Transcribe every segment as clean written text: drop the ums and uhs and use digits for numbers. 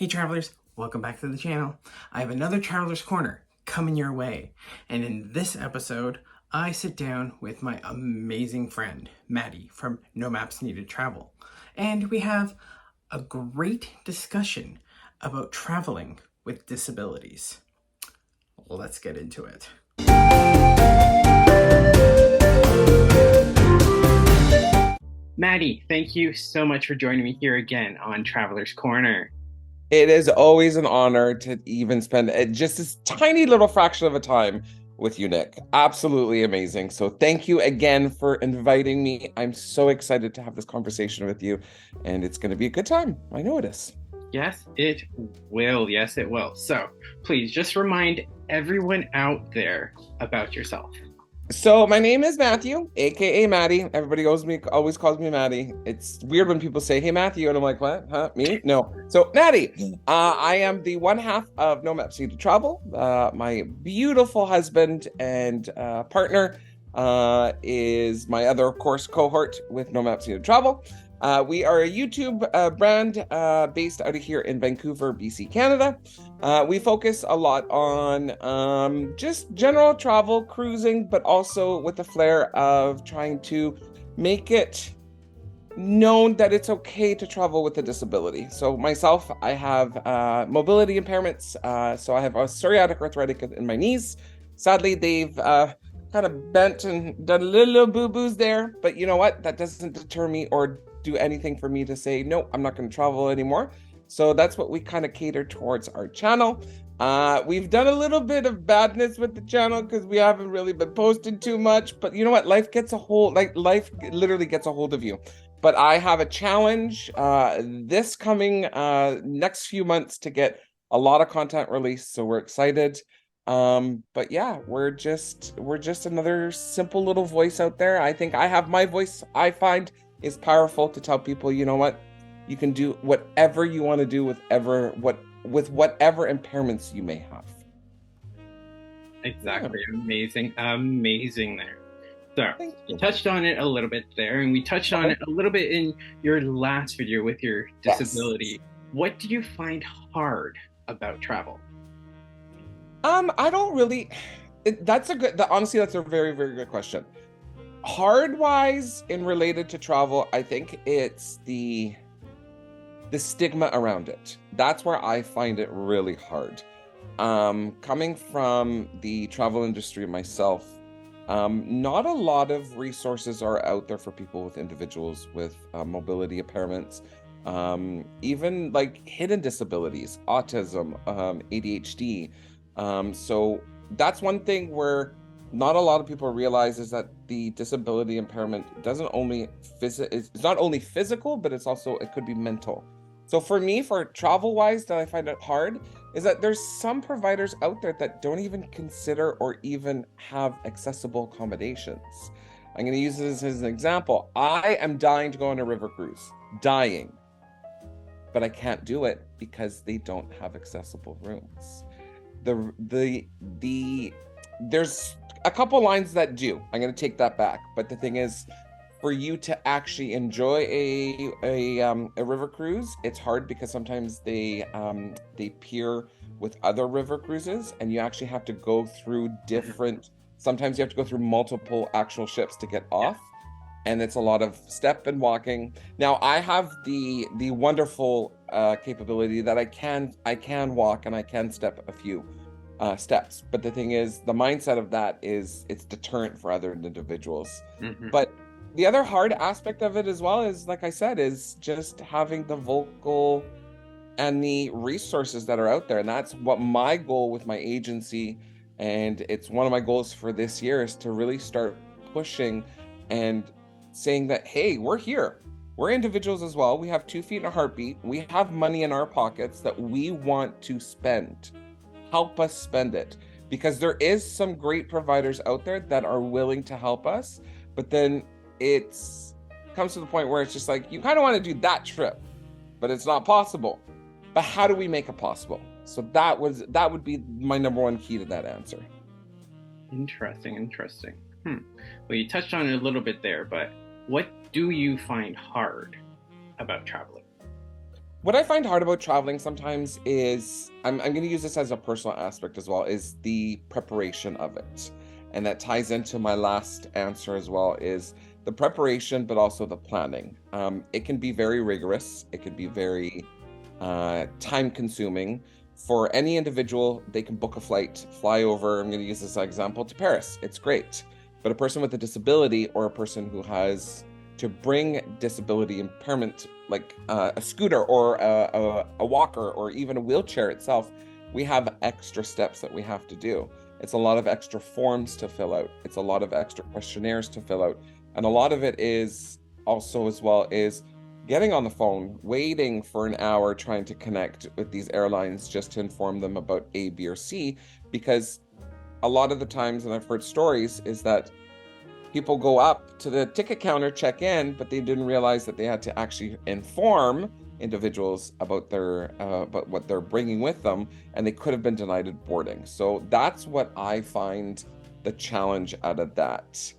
Hey travelers, welcome back to the channel. I have another Traveler's Corner coming your way. And in this episode, I sit down with my amazing friend, Matty from No Maps Needed Travel. And we have a great discussion about traveling with disabilities. Let's get into it. Matty, thank you so much for joining me here again on Traveler's Corner. It is always an honor to even spend just this tiny little fraction of a time with you, Nick. Absolutely amazing. So thank you again for inviting me. I'm so excited to have this conversation with you, and it's going to be a good time. I know it is. Yes, it will. Yes, it will. So please just remind everyone out there about yourself. So my name is Matthew, aka Matty. Everybody always calls me Matty. It's weird when people say, "Hey Matthew," and I'm like, "What? Huh? Me? No." So Matty, I am the one half of No Maps Needed Travel. My beautiful husband and partner is my other, of course, cohort with No Maps Needed Travel. We are a YouTube brand based out of here in Vancouver, BC, Canada. We focus a lot on just general travel, cruising, but also with the flair of trying to make it known that it's okay to travel with a disability. So myself, I have mobility impairments. So I have a psoriatic arthritic in my knees. Sadly, they've kind of bent and done little boo-boos there. But you know what? That doesn't deter me or do anything for me to say, no, I'm not going to travel anymore. So that's what we kind of cater towards our channel. We've done a little bit of badness with the channel because we haven't really been posting too much. But you know what? Life literally gets a hold of you. But I have a challenge this coming next few months to get a lot of content released. So we're excited. But yeah, we're just another simple little voice out there. I think I have my voice, I find, is powerful to tell people, you know what, you can do whatever you want to do with whatever impairments you may have. Exactly. Amazing. Amazing there. So Thank you you. touched on it a little bit there, and we touched on Okay. it a little bit in your last video with your Yes. disability. What do you find hard about travel? I don't really. Honestly, that's a very, very good question. Hard wise and related to travel, I think it's the stigma around it. That's where I find it really hard. Coming from the travel industry myself, not a lot of resources are out there for people with individuals with mobility impairments, even like hidden disabilities, autism, ADHD. So that's one thing where not a lot of people realize is that the disability impairment doesn't only it's not only physical, but it could be mental. So for me, for travel wise, that I find it hard is that there's some providers out there that don't even consider or even have accessible accommodations. I'm going to use this as an example. I am dying to go on a river cruise, dying, but I can't do it because they don't have accessible rooms. There's a couple lines that do. I'm going to take that back, but the thing is, for you to actually enjoy a river cruise, it's hard because sometimes they peer with other river cruises, and you actually have to go through different. Sometimes you have to go through multiple actual ships to get off, and it's a lot of step and walking. Now I have the wonderful capability that I can walk and I can step a few steps, but the thing is, the mindset of that is it's deterrent for other individuals. Mm-hmm. But the other hard aspect of it as well is, like I said, is just having the vocal and the resources that are out there. And that's what my goal with my agency, and it's one of my goals for this year, is to really start pushing and saying that, hey, we're here. We're individuals as well. We have 2 feet and a heartbeat. We have money in our pockets that we want to spend. Help us spend it. Because there is some great providers out there that are willing to help us, but then it's comes to the point where it's just like, you kind of want to do that trip, but it's not possible. But how do we make it possible? So that would be my number one key to that answer. Interesting, interesting. Well, you touched on it a little bit there, but what do you find hard about traveling? What I find hard about traveling sometimes is, I'm going to use this as a personal aspect as well, is the preparation of it. And that ties into my last answer as well, is the preparation, but also the planning. It can be very rigorous. It can be very time consuming. For any individual, they can book a flight, fly over, I'm going to use this example, to Paris. It's great. But a person with a disability, or a person who has to bring disability impairment, like a scooter or a walker or even a wheelchair itself, we have extra steps that we have to do. It's a lot of extra forms to fill out. It's a lot of extra questionnaires to fill out. And a lot of it is also as well is getting on the phone, waiting for an hour, trying to connect with these airlines just to inform them about A, B, or C, because a lot of the times, and I've heard stories, is that people go up to the ticket counter, check in, but they didn't realize that they had to actually inform individuals about about what they're bringing with them, and they could have been denied boarding. So that's what I find the challenge out of that.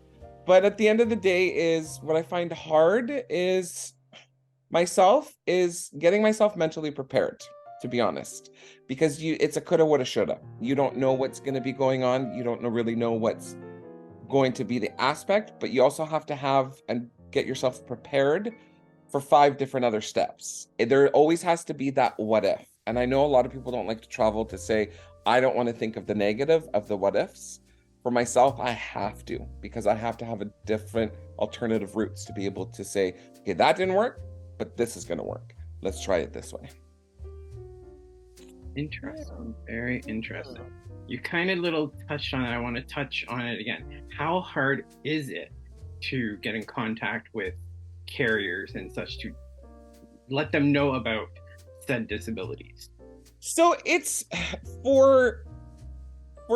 But at the end of the day, is what I find hard is getting myself mentally prepared, to be honest, because it's a coulda, woulda, shoulda. You don't know what's going to be going on. You don't really know what's going to be the aspect, but you also have to have and get yourself prepared for 5 different other steps. There always has to be that what if. And I know a lot of people don't like to travel to say, I don't want to think of the negative of the what ifs. For myself, I have to, because I have to have a different alternative routes to be able to say, okay, that didn't work, but this is going to work. Let's try it this way. Interesting. Very interesting. You kind of little touched on it. I want to touch on it again. How hard is it to get in contact with carriers and such to let them know about said disabilities? So it's for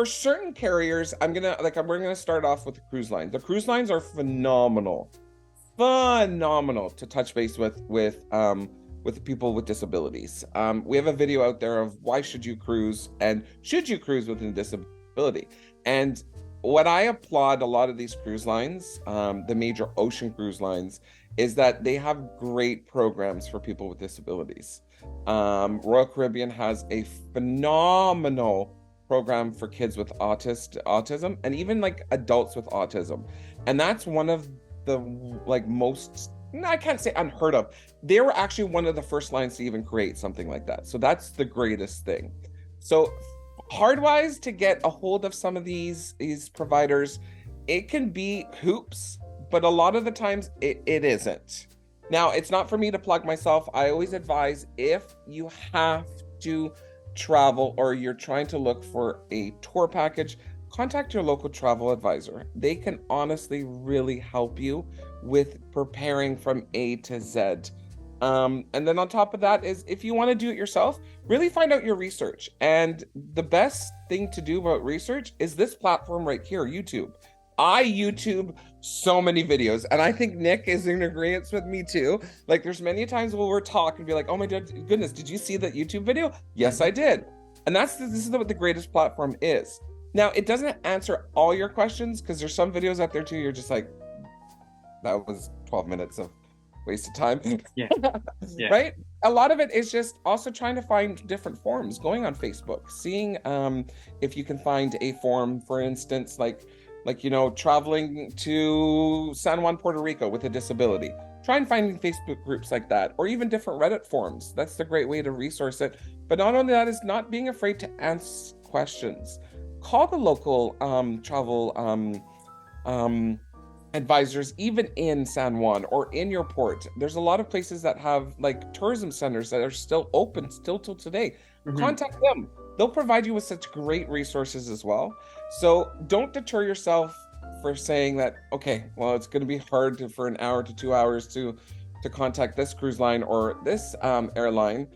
certain carriers, we're gonna start off with the cruise lines. The cruise lines are phenomenal to touch base with people with disabilities. We have a video out there of why should you cruise, and should you cruise with a disability. And what I applaud a lot of these cruise lines, the major ocean cruise lines, is that they have great programs for people with disabilities. Royal Caribbean has a phenomenal program for kids with autism, and even like adults with autism. And that's one of the most, I can't say unheard of. They were actually one of the first lines to even create something like that. So that's the greatest thing. So hard-wise to get a hold of some of these providers, it can be hoops, but a lot of the times it isn't. Now, it's not for me to plug myself. I always advise, if you have to travel or you're trying to look for a tour package, contact your local travel advisor. They can honestly really help you with preparing from A to Z. And then on top of that is, if you want to do it yourself, really find out your research. And the best thing to do about research is this platform right here, YouTube. I YouTube so many videos, and I think Nick is in agreement with me too. Like, there's many times where we're talking and be like, oh my goodness, did you see that YouTube video? Yes, I did. And this is what the greatest platform is. Now, it doesn't answer all your questions, because there's some videos out there too, you're just like, that was 12 minutes of wasted time. Yeah. Yeah. Right? A lot of it is just also trying to find different forums, going on Facebook, seeing if you can find a forum, for instance, like traveling to San Juan, Puerto Rico with a disability. Try and find Facebook groups like that, or even different Reddit forums. That's the great way to resource it. But not only that, is not being afraid to ask questions. Call the local travel advisors, even in San Juan or in your port. There's a lot of places that have like tourism centers that are still open still till today. Mm-hmm. Contact them. They'll provide you with such great resources as well. So don't deter yourself for saying that, okay, well, it's going to be hard for an hour to 2 hours to contact this cruise line or this airline.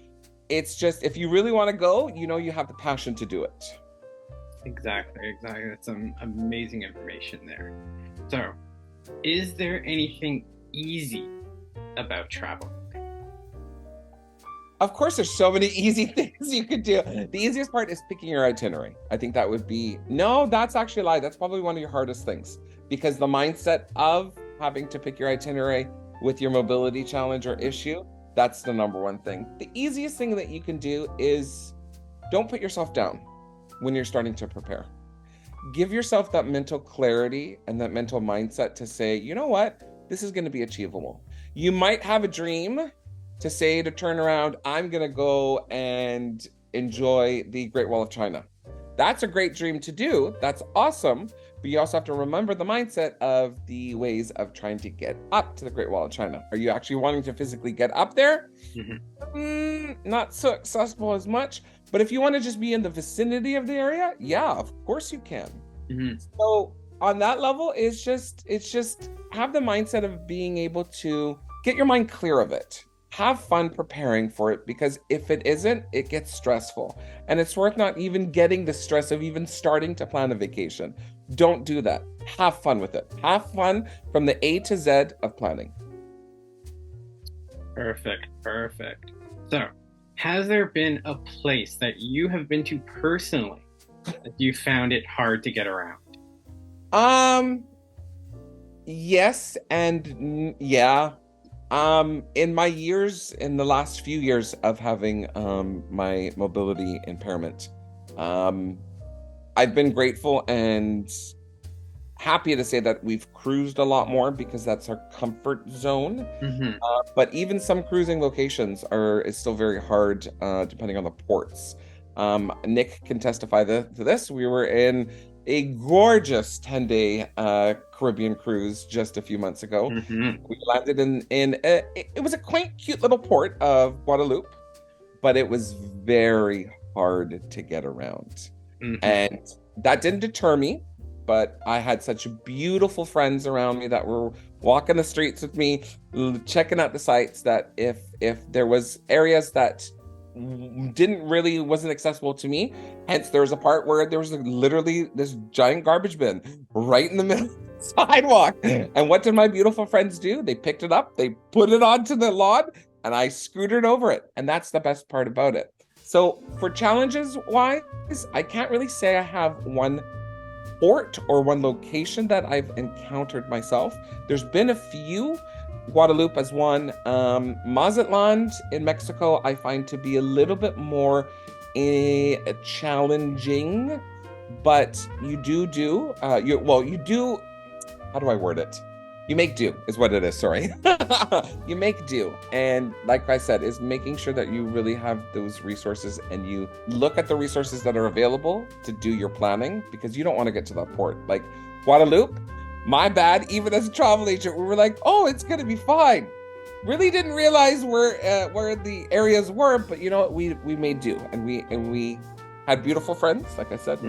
It's just, if you really want to go, you have the passion to do it. Exactly. That's some amazing information there. So, is there anything easy about travel? Of course, there's so many easy things you could do. The easiest part is picking your itinerary. I think that would be, no, that's actually a lie. That's probably one of your hardest things, because the mindset of having to pick your itinerary with your mobility challenge or issue That's the number one thing. The easiest thing that you can do is don't put yourself down when you're starting to prepare. Give yourself that mental clarity and that mental mindset to say, you know what, this is going to be achievable. You might have a dream to turn around, I'm going to go and enjoy the Great Wall of China. That's a great dream to do. That's awesome. But you also have to remember the mindset of the ways of trying to get up to the Great Wall of China. Are you actually wanting to physically get up there? Not so accessible as much. But if you want to just be in the vicinity of the area, yeah, of course you can. So on that level, it's just have the mindset of being able to get your mind clear of it. Have fun preparing for it, because if it isn't, it gets stressful. And it's worth not even getting the stress of even starting to plan a vacation. Don't do that. Have fun with it. Have fun from the A to Z of planning. Perfect. So, has there been a place that you have been to personally that you found it hard to get around? Yes and yeah. In the last few years of having my mobility impairment, I've been grateful and happy to say that we've cruised a lot more, because that's our comfort zone. But even some cruising locations is still very hard, depending on the ports. Nick can testify to this. We were in a gorgeous 10-day Caribbean cruise just a few months ago. We landed it was a quaint, cute little port of Guadeloupe, but it was very hard to get around. And that didn't deter me, but I had such beautiful friends around me that were walking the streets with me, checking out the sites, that if there was areas that wasn't accessible to me. Hence, there was a part where there was literally this giant garbage bin right in the middle of the sidewalk. And what did my beautiful friends do? They picked it up, they put it onto the lawn, and I scooted over it. And that's the best part about it. So for challenges wise, I can't really say I have one port or one location that I've encountered myself. There's been a few. Guadeloupe as one. Mazatlan in Mexico, I find to be a little bit more challenging, but you do, how do I word it? You make do is what it is, sorry. You make do. And like I said, is making sure that you really have those resources and you look at the resources that are available to do your planning, because you don't want to get to that port. Like Guadeloupe, my bad, even as a travel agent, we were like, oh, it's going to be fine. Really didn't realize where the areas were, but you know what? We made do, and we had beautiful friends, like I said.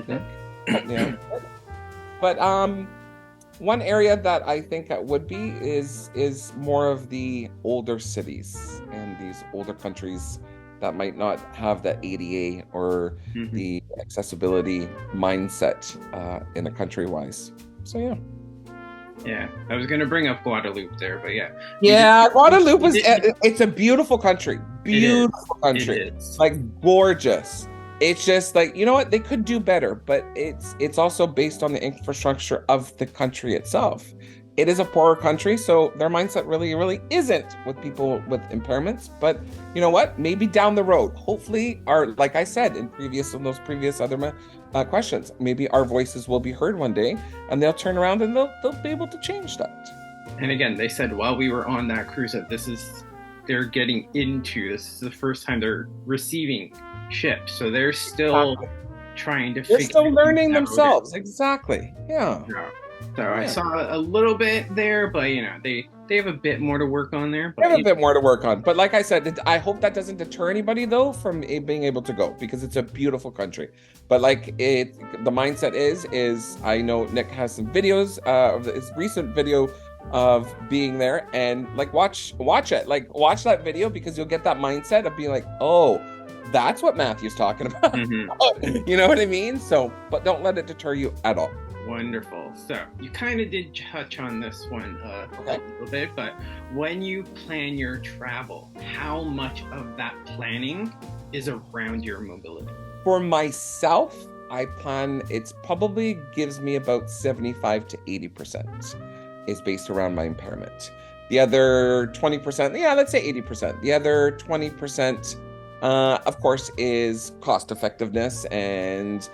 But one area that I think that would be is more of the older cities and these older countries that might not have the ADA or the accessibility mindset in a country-wise. So yeah. Yeah, I was going to bring up Guadeloupe there, but yeah. Yeah, Guadeloupe it's a beautiful country. Beautiful country. Like gorgeous. It's just like, you know what, they could do better, but it's also based on the infrastructure of the country itself. It is a poorer country, so their mindset really, really isn't with people with impairments. But you know what? Maybe down the road, hopefully, like I said in those previous other questions, maybe our voices will be heard one day, and they'll turn around and they'll be able to change that. And again, they said while we were on that cruise that this is the first time they're receiving ships, so they're still trying to. They're still learning themselves. Exactly. Yeah. So I saw a little bit there, but you know, they have a bit more to work on there. They have a bit more to work on. But like I said, I hope that doesn't deter anybody though from being able to go, because it's a beautiful country. But like the mindset is I know Nick has some videos of his recent video of being there, and like watch it. Like watch that video, because you'll get that mindset of being like, oh, that's what Matthew's talking about. You know what I mean? So, but don't let it deter you at all. Wonderful. So you kind of did touch on this one a little bit, but when you plan your travel, how much of that planning is around your mobility? For myself, I plan, it's probably gives me about 75 to 80% is based around my impairment. The other 20%, yeah, let's say 80%. The other 20%, of course, is cost effectiveness and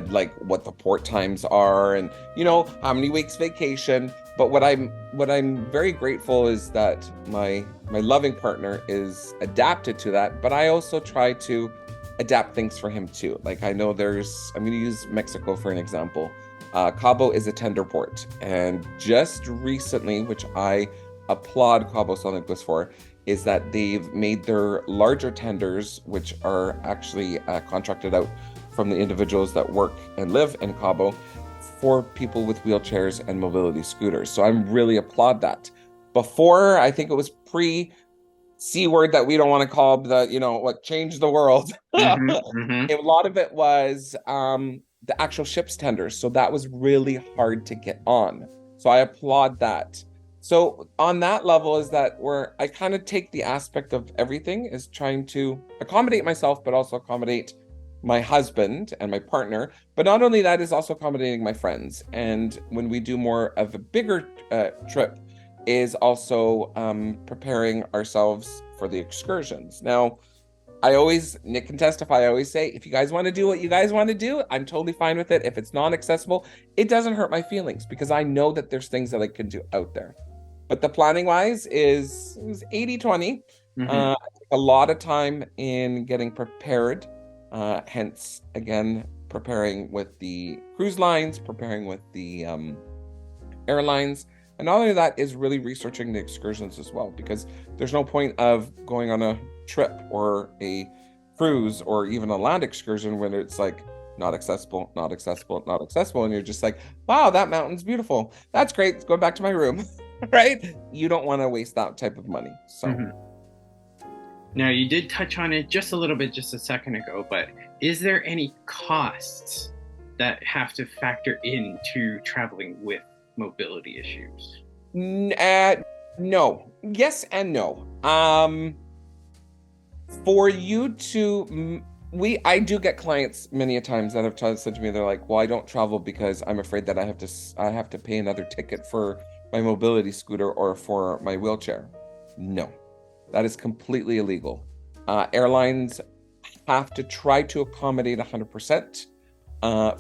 like what the port times are and how many weeks vacation. But what I'm very grateful is that my loving partner is adapted to that, but I also try to adapt things for him too. Like I know I'm going to use Mexico for an example. Cabo is a tender port, and just recently, which I applaud Cabo San Lucas for, is that they've made their larger tenders, which are actually contracted out from the individuals that work and live in Cabo, for people with wheelchairs and mobility scooters. So I'm really applaud that. Before, I think it was pre C word that we don't want to call what changed the world. A lot of it was the actual ships tenders. So that was really hard to get on. So I applaud that. So on that level is that where I kind of take the aspect of everything is trying to accommodate myself, but also accommodate my husband and my partner. But not only that, is also accommodating my friends. And when we do more of a bigger trip, is also preparing ourselves for the excursions. Now, Nick can testify, I always say, if you guys want to do what you guys want to do, I'm totally fine with it. If it's non-accessible, it doesn't hurt my feelings because I know that there's things that I can do out there. But the planning wise is 80-20. A lot of time in getting prepared. Hence, again, preparing with the cruise lines, preparing with the airlines. And not only that is really researching the excursions as well, because there's no point of going on a trip or a cruise or even a land excursion when it's like not accessible, not accessible, not accessible. And you're just like, wow, that mountain's beautiful. That's great. Let's go back to my room, right? You don't want to waste that type of money. So. Now, you did touch on it just a little bit just a second ago, but is there any costs that have to factor into traveling with mobility issues? No. Yes and no. For you to, I do get clients many a times that have said to me, they're like, well, I don't travel because I'm afraid that I have to pay another ticket for my mobility scooter or for my wheelchair. No, that is completely illegal. Airlines have to try to accommodate 100%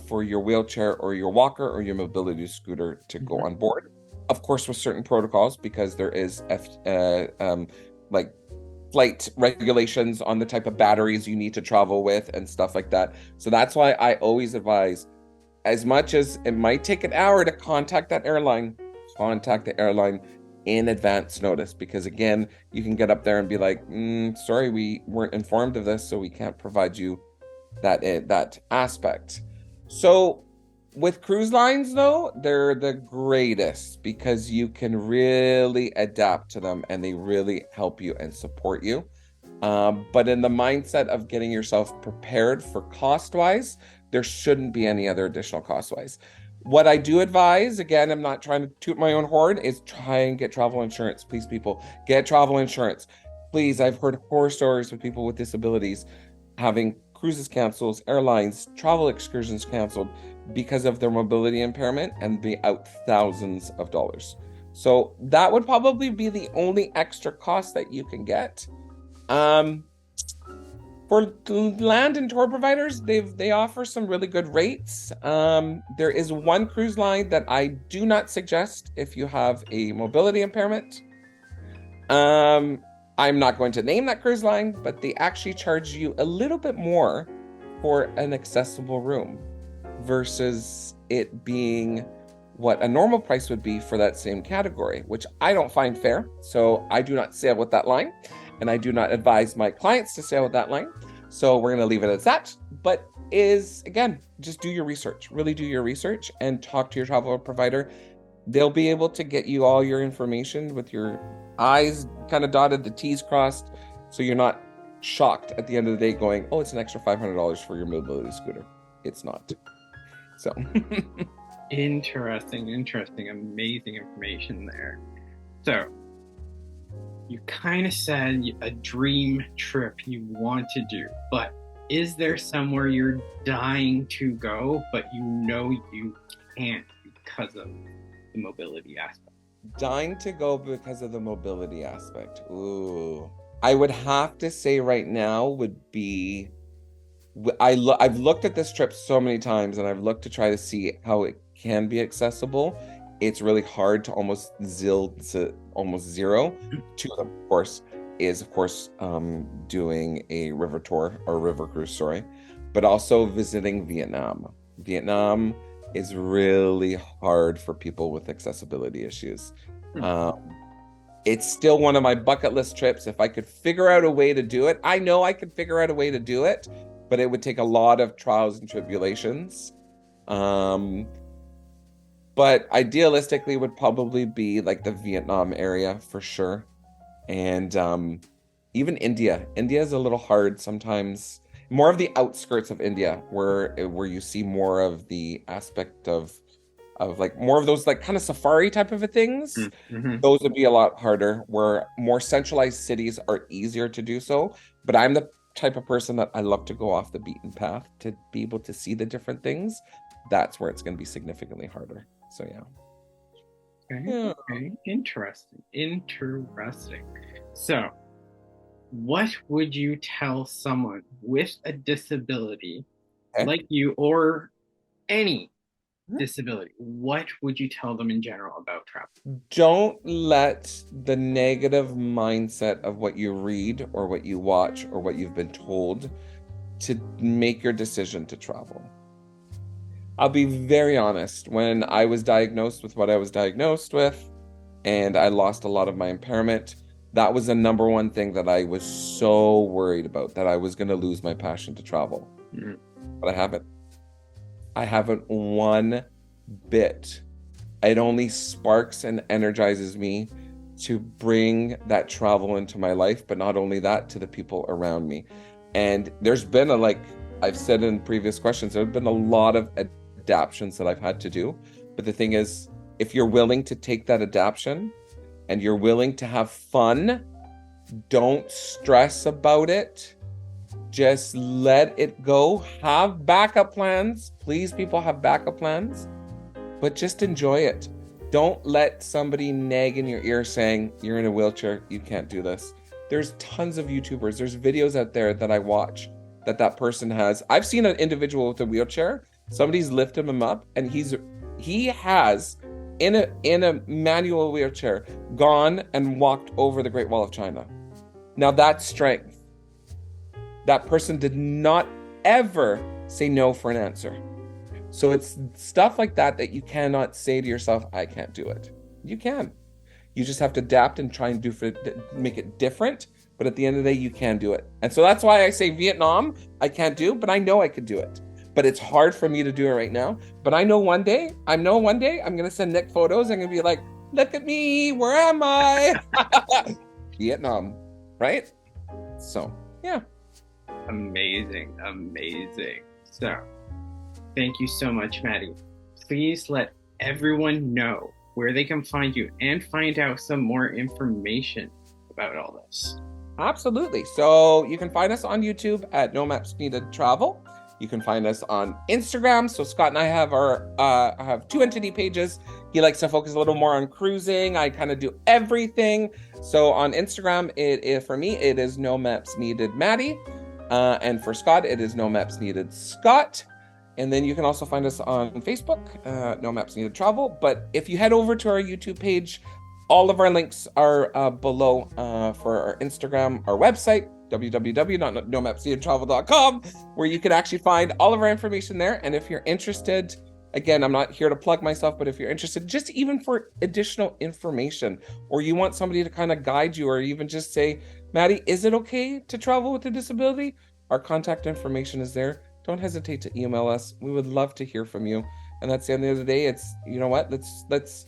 for your wheelchair or your walker or your mobility scooter to go on board. Of course, with certain protocols, because there is like flight regulations on the type of batteries you need to travel with and stuff like that. So that's why I always advise, as much as it might take an hour to contact the airline in advance notice, because again, you can get up there and be like, sorry, we weren't informed of this, so we can't provide you that aspect. So with cruise lines, though, they're the greatest because you can really adapt to them and they really help you and support you. But in the mindset of getting yourself prepared for cost-wise, there shouldn't be any other additional cost-wise. What I do advise, again, I'm not trying to toot my own horn, is try and get travel insurance. Please, people, get travel insurance. Please, I've heard horror stories with people with disabilities having cruises canceled, airlines, travel excursions canceled because of their mobility impairment and be out thousands of dollars. So that would probably be the only extra cost that you can get. For land and tour providers, they offer some really good rates. There is one cruise line that I do not suggest if you have a mobility impairment. I'm not going to name that cruise line, but they actually charge you a little bit more for an accessible room versus it being what a normal price would be for that same category, which I don't find fair. So I do not sail with that line, and I do not advise my clients to sail with that line. So we're going to leave it at that. But again, just do your research, really do your research and talk to your travel provider. They'll be able to get you all your information with your I's kind of dotted, the T's crossed, so you're not shocked at the end of the day going, oh, it's an extra $500 for your mobility scooter. It's not. So Interesting, amazing information there. So you kind of said a dream trip you want to do, but is there somewhere you're dying to go, but you know you can't because of the mobility aspect? Dying to go because of the mobility aspect. Ooh. I would have to say right now would be I've looked at this trip so many times and I've looked to try to see how it can be accessible. It's really hard to almost almost zero. Two of them, of course, is doing a river tour or river cruise, sorry, but also visiting Vietnam. Vietnam is really hard for people with accessibility issues. It's still one of my bucket list trips. If I could figure out a way to do it, I know I could figure out a way to do it, but it would take a lot of trials and tribulations. But idealistically would probably be like the Vietnam area for sure. And even India. India is a little hard sometimes. More of the outskirts of India where you see more of the aspect of like more of those like kind of safari type of things. Mm-hmm. Those would be a lot harder, where more centralized cities are easier to do so. But I'm the type of person that I love to go off the beaten path to be able to see the different things. That's where it's going to be significantly harder. So yeah. Okay. Interesting. So, what would you tell someone with a disability like you or any disability? What would you tell them in general about travel? Don't let the negative mindset of what you read or what you watch or what you've been told to make your decision to travel. I'll be very honest. When I was diagnosed with what I was diagnosed with and I lost a lot of my impairment, that was the number one thing that I was so worried about, that I was going to lose my passion to travel. Mm-hmm. But I haven't. I haven't one bit. It only sparks and energizes me to bring that travel into my life, but not only that, to the people around me. And there's been like I've said in previous questions, there have been a lot of adaptations that I've had to do. But the thing is, if you're willing to take that adaptation and you're willing to have fun, don't stress about it. Just let it go. Have backup plans. Please, people, have backup plans. But just enjoy it. Don't let somebody nag in your ear saying, you're in a wheelchair, you can't do this. There's tons of YouTubers. There's videos out there that I watch that person has. I've seen an individual with a wheelchair. Somebody's lifted him up and he has in a manual wheelchair gone and walked over the Great Wall of China. Now that's strength. That person did not ever say no for an answer. So it's stuff like that you cannot say to yourself, I can't do it. You can. You just have to adapt and try and make it different. But at the end of the day, you can do it. And so that's why I say Vietnam, I can't do, but I know I could do it. But it's hard for me to do it right now. But I know one day I'm going to send Nick photos. I'm going to be like, look at me. Where am I? Vietnam, right? So, yeah. Amazing. So, thank you so much, Matty. Please let everyone know where they can find you and find out some more information about all this. Absolutely. So you can find us on YouTube at No Maps Needed Travel. You can find us on Instagram. So Scott and I have have two entity pages. He likes to focus a little more on cruising. I kind of do everything. So on Instagram, for me, it is No Maps Needed Matty. And for Scott, it is No Maps Needed Scott. And then you can also find us on Facebook, No Maps Needed Travel. But if you head over to our YouTube page, all of our links are below for our Instagram, our website, www.nomapsneededtravel.com, where you can actually find all of our information there. And if you're interested, again, I'm not here to plug myself, but if you're interested, just even for additional information, or you want somebody to kind of guide you, or even just say, Matty, is it okay to travel with a disability? Our contact information is there. Don't hesitate to email us. We would love to hear from you. And that's the end of the day. It's, you know what? Let's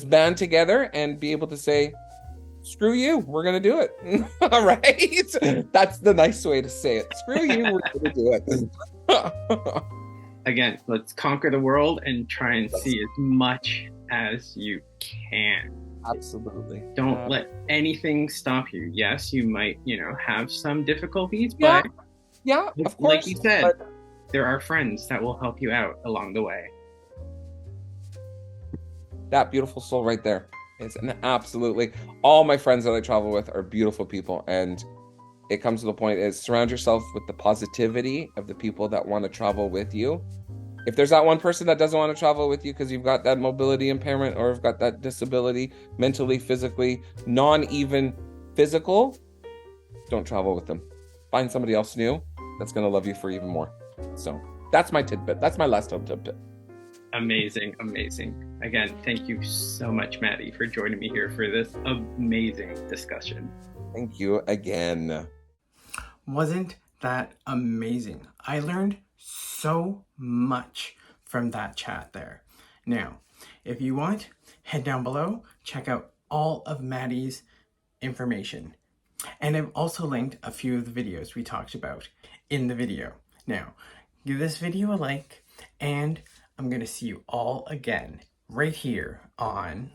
band together and be able to say, screw you, we're going to do it. All right? That's the nice way to say it. Screw you, we're going to do it. Again, let's conquer the world and try and see as much as you can. Absolutely. Don't let anything stop you. Yes, you might, have some difficulties, but yeah, of course. Like you said, there are friends that will help you out along the way. That beautiful soul right there. It's an absolutely, all my friends that I travel with are beautiful people. And it comes to the point is surround yourself with the positivity of the people that want to travel with you. If there's that one person that doesn't want to travel with you because you've got that mobility impairment or have got that disability, mentally, physically, non-even physical, don't travel with them. Find somebody else new that's going to love you for even more. So that's my tidbit. That's my last tidbit. Amazing, amazing. Again, thank you so much, Matty, for joining me here for this amazing discussion. Thank you again. Wasn't that amazing? I learned so much from that chat there. Now, if you want, head down below, check out all of Matty's information. And I've also linked a few of the videos we talked about in the video. Now, give this video a like, and I'm going to see you all again right here on